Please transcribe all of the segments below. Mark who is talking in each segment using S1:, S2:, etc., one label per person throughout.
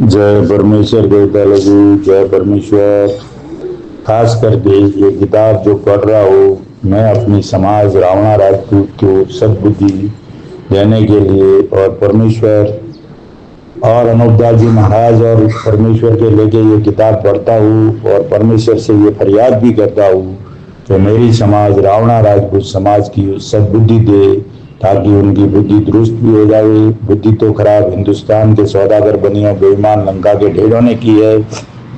S1: जय परमेश्वर देवता लघु, जय परमेश्वर। खास करके ये किताब जो पढ़ रहा हूँ मैं अपनी समाज रावणा राजपूत को सद्बुद्धि देने के लिए और परमेश्वर और अनूपदास जी महाराज और परमेश्वर के लेके ये किताब पढ़ता हूँ और परमेश्वर से ये फरियाद भी करता हूँ कि मेरी समाज रावणा राजपूत समाज की सद्बुद्धि दे, ताकि उनकी बुद्धि दुरुस्त भी हो जाए। बुद्धि तो खराब हिंदुस्तान के सौदागर बनियों बेईमान लंका के ढेरों ने की है,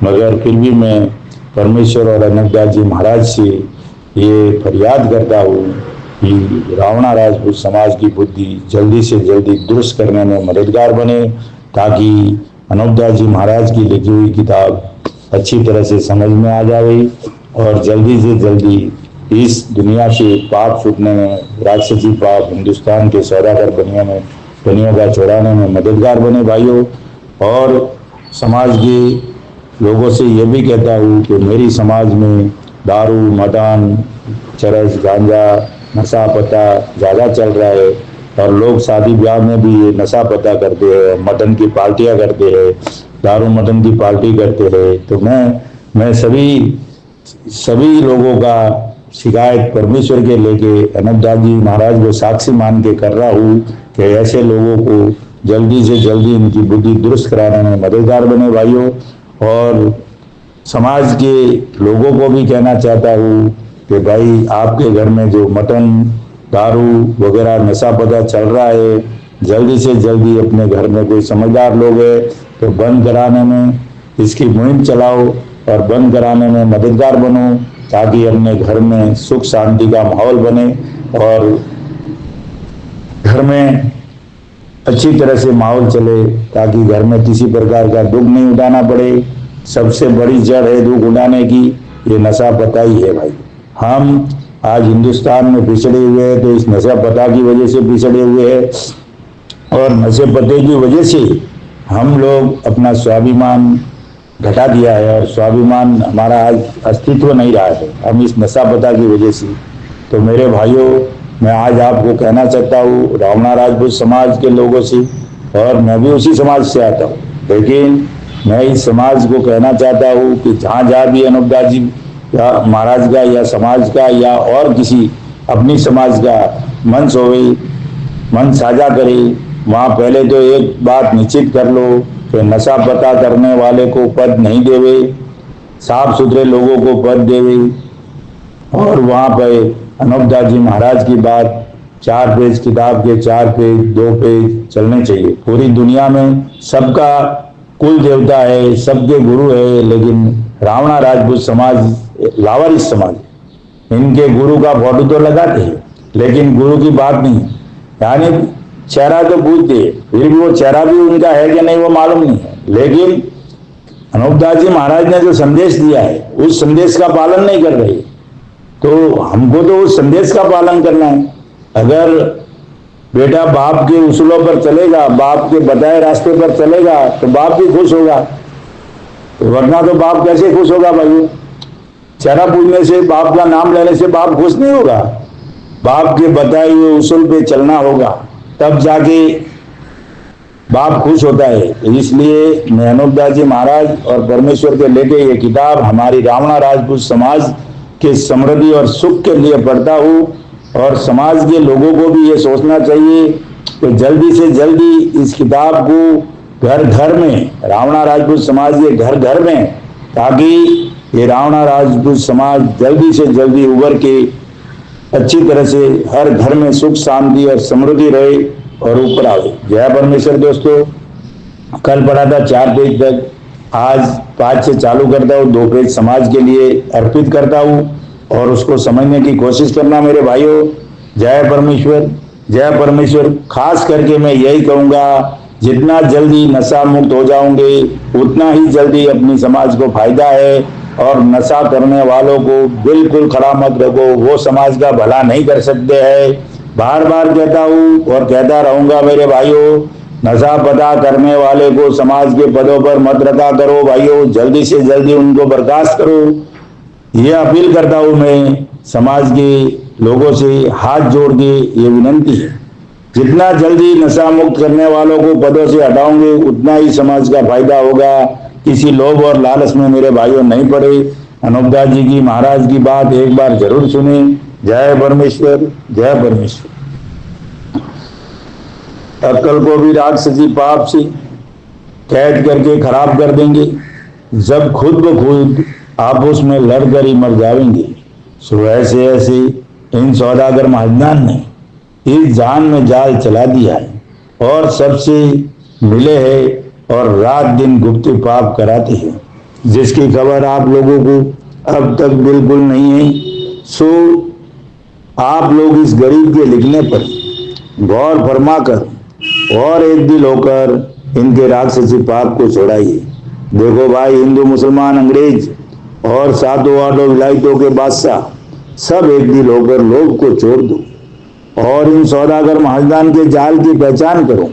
S1: मगर फिर भी मैं परमेश्वर और अनूपदास जी महाराज से ये फरियाद करता हूँ कि रावणा राजपूत समाज की बुद्धि जल्दी से जल्दी दुरुस्त करने में मददगार बने, ताकि अनूपदास जी महाराज की लिखी हुई किताब अच्छी तरह से समझ में आ जाए और जल्दी से जल्दी इस दुनिया से पाप छूटने में, राक्षसी पाप हिंदुस्तान के सौदागर बनियों का छुड़ाने में मददगार बने भाइयों। और समाज के लोगों से ये भी कहता हूँ कि मेरी समाज में दारू, मदान, चरस, गांजा, नशा पता ज़्यादा चल रहा है और लोग शादी ब्याह में भी ये नशा पता करते हैं, मटन की पार्टियां करते हैं, दारू मटन की पार्टी करते हैं। तो मैं सभी लोगों का शिकायत परमेश्वर के लेके अनूपदास जी महाराज को साक्षी मान के कर रहा हूँ कि ऐसे लोगों को जल्दी से जल्दी इनकी बुद्धि दुरुस्त कराने में मददगार बने भाइयों। और समाज के लोगों को भी कहना चाहता हूँ कि भाई आपके घर में जो मटन, दारू वगैरह नशा पता चल रहा है, जल्दी से जल्दी अपने घर में कोई समझदार लोग है तो बंद कराने में इसकी मुहिम चलाओ और बंद कराने में मददगार बनो, ताकि अपने घर में सुख शांति का माहौल बने और घर में अच्छी तरह से माहौल चले, ताकि घर में किसी प्रकार का दुख नहीं उठाना पड़े। सबसे बड़ी जड़ है दुख उठाने की, ये नशा पता ही है भाई। हम आज हिंदुस्तान में पिछड़े हुए हैं तो इस नशा पता की वजह से पिछड़े हुए हैं और नशे पते की वजह से हम लोग अपना स्वाभिमान घटा दिया है और स्वाभिमान हमारा आज अस्तित्व नहीं रहा है, हम इस नशा पता की वजह से। तो मेरे भाइयों, मैं आज आपको कहना चाहता हूँ रावणा राजपूत समाज के लोगों से, और मैं भी उसी समाज से आता हूँ, लेकिन मैं इस समाज को कहना चाहता हूँ कि जहाँ जहाँ भी अनूपदास जी या महाराज का या समाज का या और किसी अपनी समाज का मंच होवे, मन साझा करे, वहाँ पहले तो एक बात निश्चित कर लो कि नशा पता करने वाले को पद नहीं देवे, साफ सुथरे लोगों को पद देवे। और वहाँ पे अनूपदास जी महाराज की बात 4 पेज किताब के 4 पेज 2 पेज चलने चाहिए। पूरी दुनिया में सबका कुल देवता है, सबके गुरु है, लेकिन रावणा राजपूत समाज लावारिस समाज, इनके गुरु का फोटो तो लगाते हैं लेकिन गुरु की बात नहीं, यानी चेहरा तो पूछते हैं, फिर भी वो चेहरा भी उनका है कि नहीं वो मालूम नहीं है। लेकिन अनूपदास जी महाराज ने जो संदेश दिया है उस संदेश का पालन नहीं कर रहे, तो हमको तो उस संदेश का पालन करना है। अगर बेटा बाप के उसूलों पर चलेगा, बाप के बताए रास्ते पर चलेगा तो बाप भी खुश होगा, वरना तो बाप कैसे खुश होगा भाई? चेहरा पूजने से, बाप का नाम लेने से बाप खुश नहीं होगा, बाप के बताए हुए उसूल पे चलना होगा, तब जाके बाप खुश होता है। इसलिए मैं अनूपदास जी महाराज और परमेश्वर के लेके ये किताब हमारी रावणा राजपूत समाज के समृद्धि और सुख के लिए पढ़ता हूँ, और समाज के लोगों को भी ये सोचना चाहिए कि जल्दी से जल्दी इस किताब को घर घर में, रावणा राजपूत समाज के घर घर में, ताकि ये रावणा राजपूत समाज जल्दी से जल्दी उभर के अच्छी तरह से हर घर में सुख शांति और समृद्धि रहे और ऊपर आवे। जय परमेश्वर दोस्तों। कल पढ़ा था 4 पेज तक, आज 5 से चालू करता हूँ, 2 पेज समाज के लिए अर्पित करता हूँ और उसको समझने की कोशिश करना मेरे भाइयों। जय परमेश्वर, जय परमेश्वर। खास करके मैं यही कहूँगा, जितना जल्दी नशा मुक्त हो जाओगे उतना ही जल्दी अपनी समाज को फायदा है, और नशा करने वालों को बिल्कुल खड़ा मत रखो, वो समाज का भला नहीं कर सकते हैं। बार बार कहता हूँ और कहता रहूंगा मेरे भाइयों, नशा पता करने वाले को समाज के पदों पर मत रखा करो भाइयों, जल्दी से जल्दी उनको बर्खास्त करो। ये अपील करता हूँ मैं समाज के लोगों से, हाथ जोड़ के ये विनंती है जितना जल्दी नशा मुक्त करने वालों को पदों से हटाओगे उतना ही समाज का फायदा होगा। किसी लोभ और लालच में मेरे भाइयों नहीं पड़े। अनूपदास जी की महाराज की बात एक बार जरूर सुने। जय परमेश्वर, जय परमेश्वर। अक्ल को भी राक्षसी पाप से कैद करके खराब कर देंगे। जब खुद ब खुद आपस में लड़कर ही मर जाएंगे। सो ऐसे ऐसे इन सौदागर महाजनान ने इस जान में जाल चला दिया है और सबसे मिले हैं और रात दिन गुप्त पाप कराते हैं, जिसकी खबर आप लोगों को अब तक बिल्कुल नहीं है। सो आप लोग इस गरीब के लिखने पर गौर फरमाकर और एक दिल होकर इनके राक्षसी पाप को छोड़ाइए। देखो भाई, हिंदू मुसलमान अंग्रेज और सातों आठों विलायतों के बादशाह सब एक दिल होकर लोभ को छोड़ दो और इन सौदागर महाजनान के जाल की पहचान करो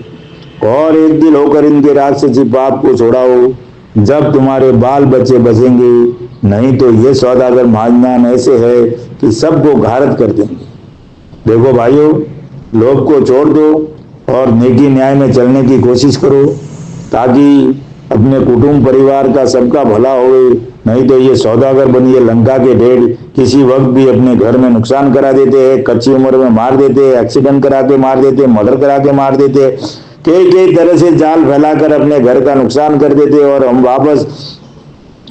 S1: और एक दिल होकर इनके राक्षसी पाप को छोड़ाओ। जब तुम्हारे बाल बच्चे बचेंगे, नहीं तो ये सौदागर महाजनान ऐसे है कि सबको घारत कर देंगे। देखो भाइयों, लोभ को छोड़ दो और नेकी न्याय में चलने की कोशिश करो ताकि अपने कुटुंब परिवार का सबका भला होए। नहीं तो ये सौदागर बनिए लंका के ढेर किसी वक्त भी अपने घर में नुकसान करा देते हैं, कच्ची उम्र में मार देते हैं, एक्सीडेंट करा के मार देते हैं, मर्डर करा के मार देते हैं, कई तरह से जाल फैलाकर अपने घर का नुकसान कर देते हैं। और हम वापस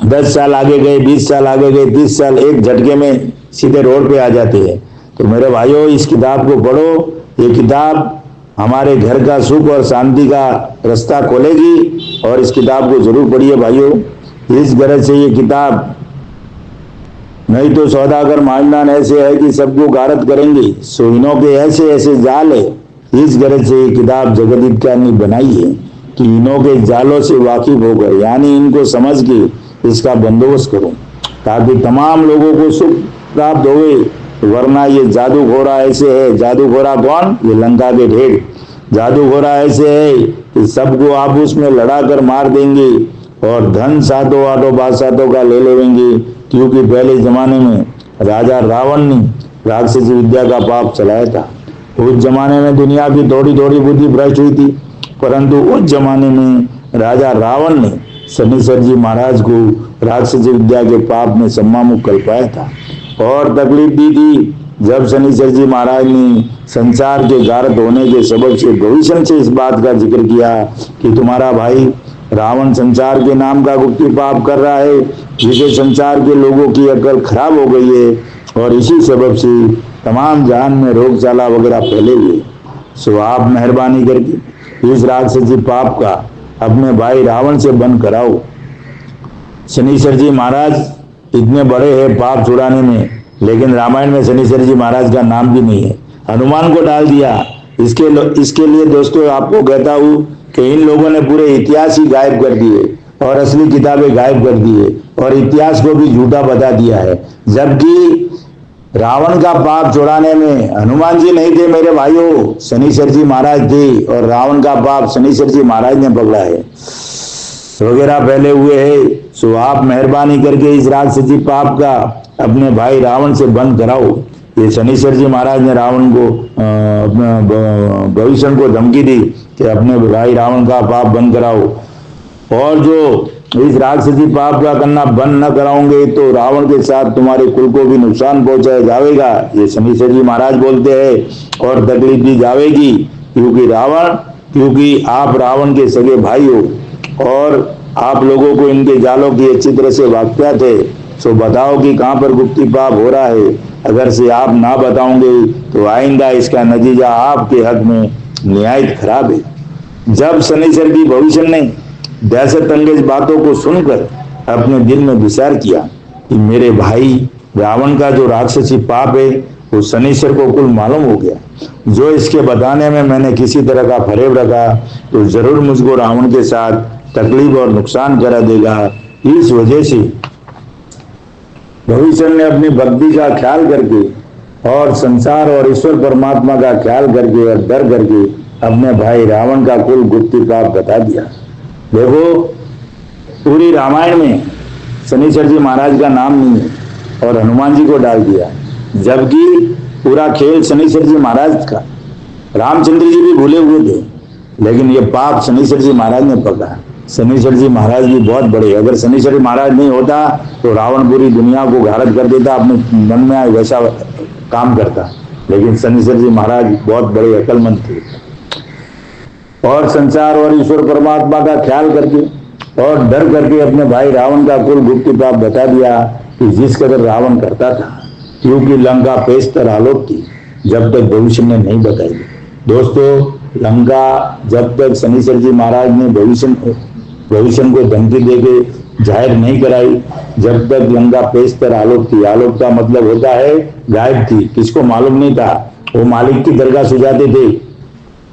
S1: 10 साल आगे गए, 20 साल आगे गए, 30 साल एक झटके में सीधे रोड पे आ जाते हैं। तो मेरे भाइयों, इस किताब को पढ़ो। ये किताब हमारे घर का सुख और शांति का रास्ता खोलेगी और इस किताब को जरूर पढ़िए भाइयों। इस गरज से ये किताब, नहीं तो सौदागर महाजनान ऐसे है कि सबको गारत करेंगे। सोइनों के ऐसे ऐसे जाल है। इस गरज से ये किताब जगत हित ने बनाई है कि इनों के जालों से वाकिफ होकर, यानी इनको समझ के इसका बंदोबस्त करो ताकि तमाम लोगों को सुख प्राप्त होवे। वरना ये जादूखोरा ऐसे है। जादूखोरा कौन? ये लंका के ढेर। जादूखोरा ऐसे है कि सबको आपस में लड़ा कर मार देंगे और धन सातों आठों बादशाहों का ले लेंगे। क्योंकि पहले जमाने में राजा रावण ने राक्षसी विद्या का पाप चलाया था। उस जमाने में दुनिया की थोड़ी थोड़ी बुद्धि भ्रष्ट हुई थी, परंतु उस जमाने में राजा रावण ने शनिश्चर जी महाराज को राक्षसी विद्या के पाप में सम्मामुख कल्पाया था और तकलीफ दी थी। जब शनिश्चर जी महाराज ने संसार के गारत होने के सबब से भविष्य से इस बात का जिक्र किया कि तुम्हारा भाई रावण संसार के नाम का गुप्ती पाप कर रहा है, जिससे संसार के लोगों की अकल खराब हो गई है और इसी सबब से तमाम जहान में रोगचाला वगैरह फैले हुए। सो आप मेहरबानी करके इस राक्षसी पाप का अपने भाई रावण से बंद कराओ। शनिश्चर जी महाराज इतने बड़े हैं पाप छुड़ाने में, लेकिन रामायण में शनिश्चर जी महाराज का नाम भी नहीं है। हनुमान को डाल दिया। इसके लिए दोस्तों आपको कहता हूँ कि इन लोगों ने पूरे इतिहास ही गायब कर दिए और असली किताबें गायब कर दिए और इतिहास को भी झूठा बता दिया है। जबकि रावण का पाप छुड़ाने में हनुमान जी नहीं थे मेरे भाइयों, शनिश्चर जी महाराज थे और रावण का पाप शनिश्चर जी महाराज ने पकड़ा है वगैरह फैले हुए है। सो आप मेहरबानी करके इस राक्षसी पाप का अपने भाई रावण से बंद कराओ। ये शनिश्चर जी महाराज ने रावण को भविष्य को धमकी दी कि अपने भाई रावण का पाप बंद कराओ और जो इस राक्षसी पाप का करना बंद न कराओगे तो रावण के साथ तुम्हारे कुल को भी नुकसान पहुंचाया जाएगा, ये शनिश्चर जी महाराज बोलते हैं और तकलीफ दी जाएगी। क्योंकि आप रावण के सगे भाई हो और आप लोगों को इनके जालों की अच्छी तरह से वाकियात है। सो बताओ कि कहाँ पर गुप्ती पाप हो रहा है। अगर से आप ना बताओगे तो आइंदा इसका नतीजा आपके हक में निहायत खराब है। जब शनिश्चर की भविष्य ने दहशत अंगेज बातों को सुनकर अपने दिल में विचार किया कि मेरे भाई रावण का जो राक्षसी पाप है वो शनिश्चर को कुल मालूम हो गया। जो इसके बताने में मैंने किसी तरह का फरेब रखा तो जरूर मुझको रावण के साथ तकलीफ और नुकसान करा देगा। इस वजह से भविष्य ने अपनी भक्ति का ख्याल करके और संसार और ईश्वर परमात्मा का ख्याल करके और डर करके अपने भाई रावण का कुल गुप्ती पाप बता दिया। देखो, पूरी रामायण में शनिश्चर जी महाराज का नाम नहीं है और हनुमान जी को डाल दिया, जबकि पूरा खेल शनिश्चर जी महाराज का रामचंद्र जी भी भूले हुए थे, लेकिन ये पाप शनिश्चर जी महाराज ने पकड़ा। शनिश्चर जी महाराज भी बहुत बड़े, अगर शनिश्चर जी महाराज नहीं होता तो रावण पूरी दुनिया को घारत कर देता, अपने मन में आए वैसा काम करता। लेकिन शनिश्चर जी महाराज बहुत बड़े अक्लमंद थे, और संसार और ईश्वर परमात्मा का ख्याल करके और डर करके अपने भाई रावण का कुल गुप्त पाप बता दिया कि जिस कदर रावण करता था, क्योंकि लंका पेशतर आलोक थी जब तक भविष्य ने नहीं बताई। दोस्तों, लंका जब तक शनिश्चर जी महाराज ने भविष्य को धमकी देके जाहिर नहीं कराई, जब तक लंका पेशतर आलोक थी। आलोक का मतलब होता है गायब थी, किसको मालूम नहीं था। वो मालिक की दरगाह सुझाते थे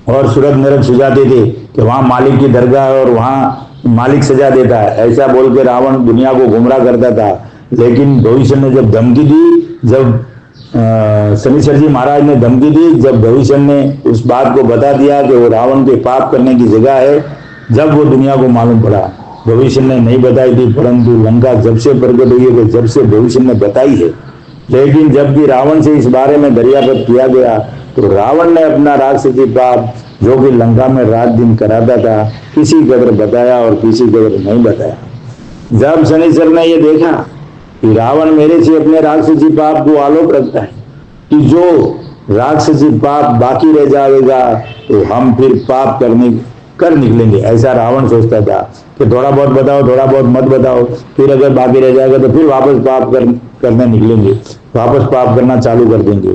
S1: और सूरज नरक सुझाते थे कि वहां मालिक की दरगाह है और वहां मालिक सजा देता है, ऐसा बोल के रावण दुनिया को गुमराह करता था। लेकिन भविष्य ने जब धमकी दी, जब शनिश्चर जी महाराज ने धमकी दी, जब भविष्य ने उस बात को बता दिया कि वो रावण के पाप करने की जगह है, जब वो दुनिया को मालूम पड़ा। भविष्य ने नहीं बताई थी, परंतु लंका जब से प्रकट हुई है, जब से भविष्य ने बताई है। लेकिन जब भी रावण से इस बारे में दरियापत किया गया, तो रावण ने अपना राक्षसी पाप जो कि लंका में रात दिन कराता था, किसी कदर बताया और किसी कदर नहीं बताया। जब शनिश्चर ने ये देखा कि रावण मेरे से अपने राक्षसी पाप को आलोक रखता है, कि जो राक्षसी पाप बाकी रह जाएगा तो हम फिर पाप कर निकलेंगे, ऐसा रावण सोचता था कि थोड़ा बहुत बताओ, थोड़ा बहुत मत बताओ, फिर अगर बाकी रह जाएगा तो फिर वापस पाप करने निकलेंगे, वापस पाप करना चालू कर देंगे।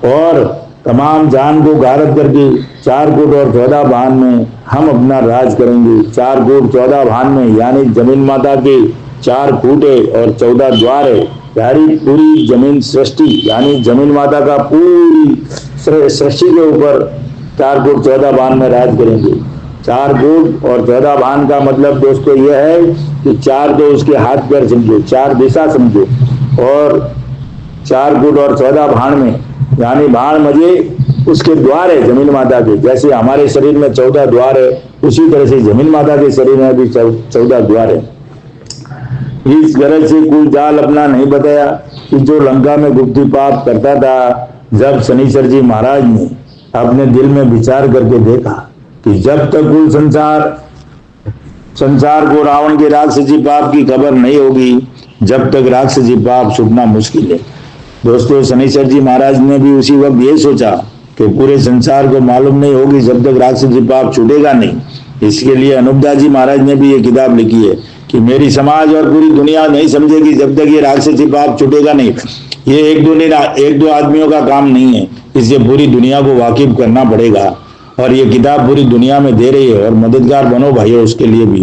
S1: और तमाम जान को गारत करके 4 फुट और 14 भान में हम अपना राज करेंगे। 4 फुट 14 भान में, यानी जमीन माता के 4 फूटे और 14 द्वार है, यानी पूरी जमीन सृष्टि, यानी जमीन माता का पूरी सृष्टि के ऊपर 4 फुट 14 भान में राज करेंगे। 4 फुट और 14 भान का मतलब दोस्तों यह है कि 4 तो उसके हाथ पैर समझो, 4 दिशा समझो, और 4 फुट और 14 भान में, यानी भाण मजे उसके द्वार है जमीन माता के। जैसे हमारे शरीर में 14 द्वार है, उसी तरह से जमीन माता के शरीर में भी 14 द्वार है। इस गरज से कुल जाल अपना नहीं बताया कि जो लंका में गुप्ती पाप करता था। जब शनिश्चर जी महाराज ने अपने दिल में विचार करके देखा कि जब तक कुल संसार को रावण के राक्षसी पाप की खबर नहीं होगी, जब तक राक्षसी पाप छुपना मुश्किल है। दोस्तों, शनिश्चर जी महाराज ने भी उसी वक्त ये सोचा कि पूरे संसार को मालूम नहीं होगी जब तक राक्षसी पाप छूटेगा नहीं। इसके लिए अनुपदास जी महाराज ने भी ये किताब लिखी है कि मेरी समाज और पूरी दुनिया नहीं समझेगी जब तक ये राक्षसी पाप छूटेगा नहीं। ये एक दो आदमियों का काम नहीं है, इससे पूरी दुनिया को वाकिफ करना पड़ेगा। और ये किताब पूरी दुनिया में दे रही है, और मददगार बनो भाइयों उसके लिए भी।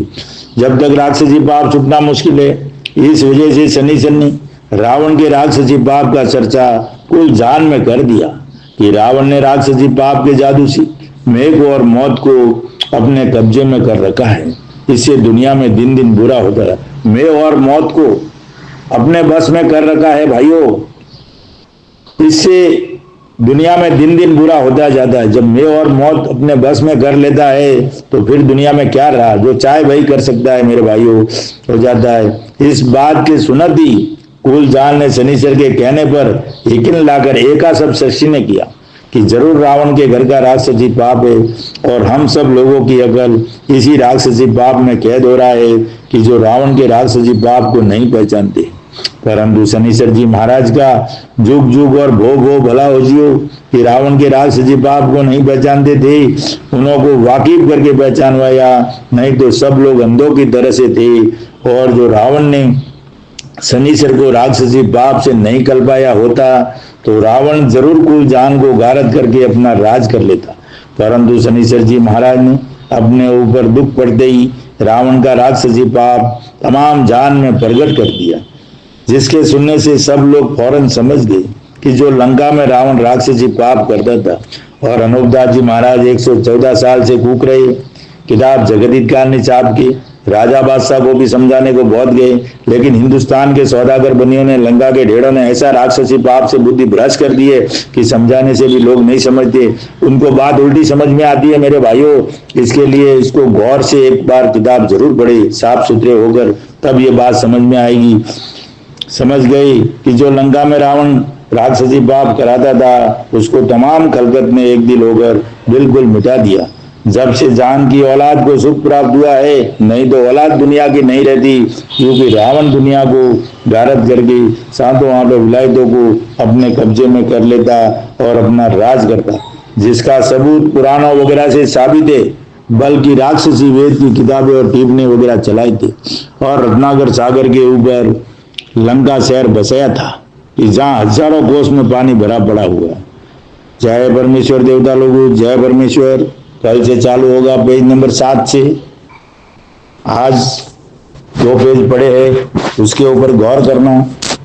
S1: जब तक राक्षसी पाप छूटना मुश्किल है, इस वजह से शनिश्चर ने रावण के राक्षसी पाप का चर्चा कुल जान में कर दिया कि रावण ने राक्षसी पाप के जादू से मेघ और मौत को अपने कब्जे में कर रखा है। इससे दुनिया में दिन दिन बुरा होता है। मेघ और मौत को अपने बस में कर रखा है भाइयों, इससे दुनिया में दिन दिन बुरा होता जाता है। जब मेघ और मौत अपने बस में कर लेता है तो फिर दुनिया में क्या रहा, जो चाहे वही कर सकता है मेरे भाइयों, हो जाता है। इस बात के सुनत ही कुल जान ने शनिश्चर के कहने पर यकीन लाकर एका सब सृष्टि ने किया कि जरूर रावण के घर का राक्षसी पाप है, और हम सब लोगों की अकल इसी राक्षसी पाप में कैद हो रहा है कि जो रावण के राक्षसी पाप को नहीं पहचानते। परंतु शनिश्चर जी महाराज का जुग जुग और भो भो भला हो जियो कि रावण के राक्षसी पाप को नहीं पहचानते थे, उन्हों को वाकिफ करके पहचानवाया, नहीं तो सब लोग अंधों की तरह से थे। और जो रावण ने शनिश्चर को राक्षसी पाप से नहीं कल पाया होता तो रावण जरूर कुल जान को गारत करके अपना राज कर लेता। परंतु शनिश्चर जी महाराज ने अपने ऊपर दुख पड़ते ही रावण का राक्षसी पाप तमाम जान में प्रकट कर दिया, जिसके सुनने से सब लोग फौरन समझ गए कि जो लंका में रावण राक्षसी पाप करता था। और अनुपदास जी महाराज 114 साल से कूक रहे, किताब जगदीत काल ने छाप के राजा बादशाह को भी समझाने को बहुत गए, लेकिन हिंदुस्तान के सौदागर बनियों ने, लंका के ढेड़ों ने ऐसा राक्षसी पाप से बुद्धि भ्रष्ट कर दी है कि समझाने से भी लोग नहीं समझते, उनको बात उल्टी समझ में आती है मेरे भाइयों। इसके लिए इसको गौर से एक बार किताब जरूर पढ़े साफ सुथरे होकर, तब ये बात समझ में आएगी। समझ गए कि जो लंका में रावण राक्षसी पाप कराता था उसको तमाम खलकत ने एक दिल होकर बिल्कुल मिटा दिया। जब से जान की औलाद को सुख प्राप्त हुआ है, नहीं तो औलाद दुनिया की नहीं रहती, क्योंकि रावण दुनिया को गारत करके सातों आठों विलायतों को अपने कब्जे में कर लेता और अपना राज करता, जिसका सबूत पुराणों वगैरह से साबित है। बल्कि राक्षसी वेद की किताबें और टिप्पणी वगैरह चलाई थी और रत्नाकर सागर के ऊपर लंका शहर बसाया था कि जहाँ हजारों कोस में पानी भरा पड़ा हुआ। जय परमेश्वर देवता लोगों, जय परमेश्वर। कल से चालू होगा पेज नंबर 7 से। आज 2 पेज पड़े हैं, उसके ऊपर गौर करना।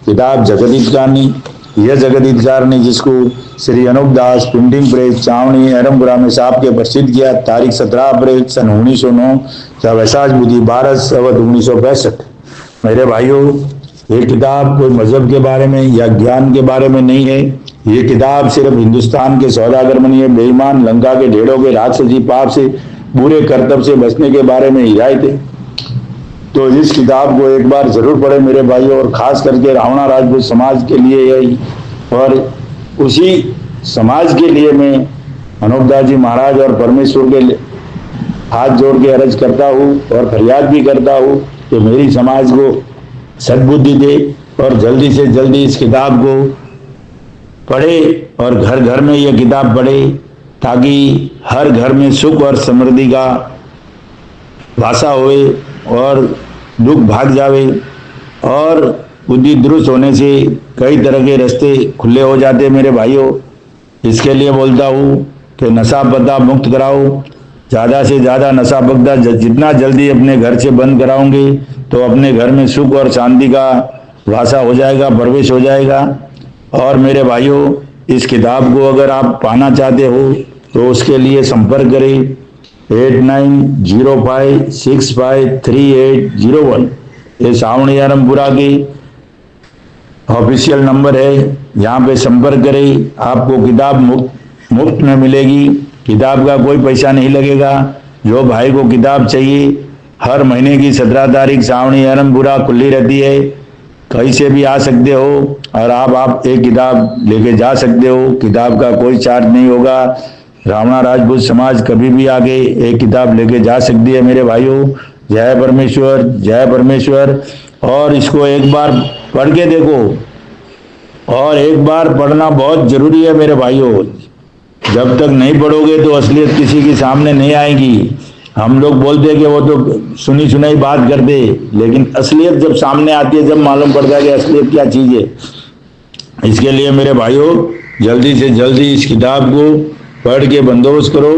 S1: किताब जगत हितकारणी, यह जगत हितकारणी जिसको श्री अनूप दास प्रिंटिंग प्रेस चावनी अरमपुरा में साहब के प्रसिद्ध किया तारीख 17 अप्रैल सन 1909 वैसाख बुद्धि 12 संवत 1965। मेरे भाइयों, ये किताब कोई मजहब के बारे में या ज्ञान के बारे में नहीं है। ये किताब सिर्फ हिंदुस्तान के सौदागर बनी है, बेईमान लंका के ढेड़ों के राक्षसी पाप से बुरे कर्तव्य से बचने के बारे में हिदायत है। तो इस किताब को एक बार जरूर पढ़े मेरे भाइयों, और खास करके रावणा राजपूत समाज के लिए यही, और उसी समाज के लिए मैं अनूपदास जी महाराज और परमेश्वर के हाथ जोड़ के अर्ज करता हूँ और फरियाद भी करता हूँ कि मेरी समाज को सद्बुद्धि दे और जल्दी से जल्दी इस किताब को पढ़े और घर घर में यह किताब पढ़े, ताकि हर घर में सुख और समृद्धि का वासा होए और दुख भाग जावे, और बुद्धि दुरुस्त होने से कई तरह के रास्ते खुले हो जाते मेरे भाइयों। इसके लिए बोलता हूँ कि नशा पता मुक्त कराओ, ज़्यादा से ज़्यादा नशा पता जितना जल्दी अपने घर से बंद कराओगे तो अपने घर में सुख और शांति का वासा हो जाएगा, प्रवेश हो जाएगा। और मेरे भाइयों, इस किताब को अगर आप पाना चाहते हो तो उसके लिए संपर्क करें 8905653801। ये सावणी आरमपुरा की ऑफिशियल नंबर है, यहाँ पे संपर्क करें। आपको किताब मुफ्त में मिलेगी, किताब का कोई पैसा नहीं लगेगा। जो भाई को किताब चाहिए, हर महीने की 17 तारीख सावणी आरमपुरा खुली रहती है, कहीं से भी आ सकते हो और आप एक किताब लेके जा सकते हो। किताब का कोई चार्ज नहीं होगा। रावणा राजपूत समाज कभी भी आके एक किताब लेके जा सकती है मेरे भाइयों। जय परमेश्वर, जय परमेश्वर। और इसको एक बार पढ़ के देखो, और एक बार पढ़ना बहुत जरूरी है मेरे भाइयों। जब तक नहीं पढ़ोगे तो असलियत किसी के सामने नहीं आएगी। हम लोग बोलते हैं कि वो तो सुनी सुनाई बात करते, लेकिन असलियत जब सामने आती है, जब मालूम पड़ता है कि असलियत क्या चीज है। इसके लिए मेरे भाइयों, जल्दी से जल्दी इस किताब को पढ़ के बंदोबस्त करो,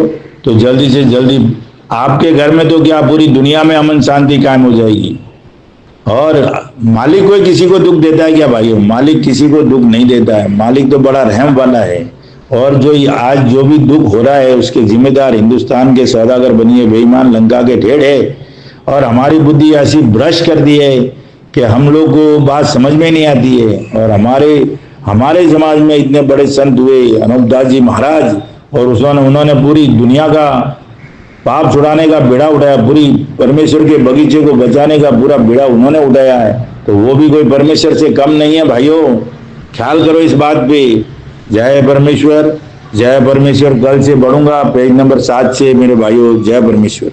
S1: तो जल्दी से जल्दी आपके घर में तो क्या पूरी दुनिया में अमन शांति कायम हो जाएगी। और मालिक कोई किसी को दुख देता है क्या भाइयों? मालिक किसी को दुख नहीं देता है। मालिक तो बड़ा रहम वाला है। और जो आज जो भी दुख हो रहा है उसके जिम्मेदार हिंदुस्तान के सौदागर बनिए बेईमान लंका के ढेड़ है। और हमारी बुद्धि ऐसी भ्रष्ट कर दी है कि हम लोग को बात समझ में नहीं आती है। और हमारे समाज में इतने बड़े संत हुए अनूपदास जी महाराज, और उन्होंने पूरी दुनिया का पाप छुड़ाने का बीड़ा उठाया, पूरी परमेश्वर के बगीचे को बचाने का पूरा बीड़ा उन्होंने उठाया है। तो वो भी कोई परमेश्वर से कम नहीं है भाइयों। ख्याल करो इस बात पे। जय परमेश्वर, जय परमेश्वर। कल से बढ़ूंगा पेज नंबर 7 से मेरे भाइयों। जय परमेश्वर।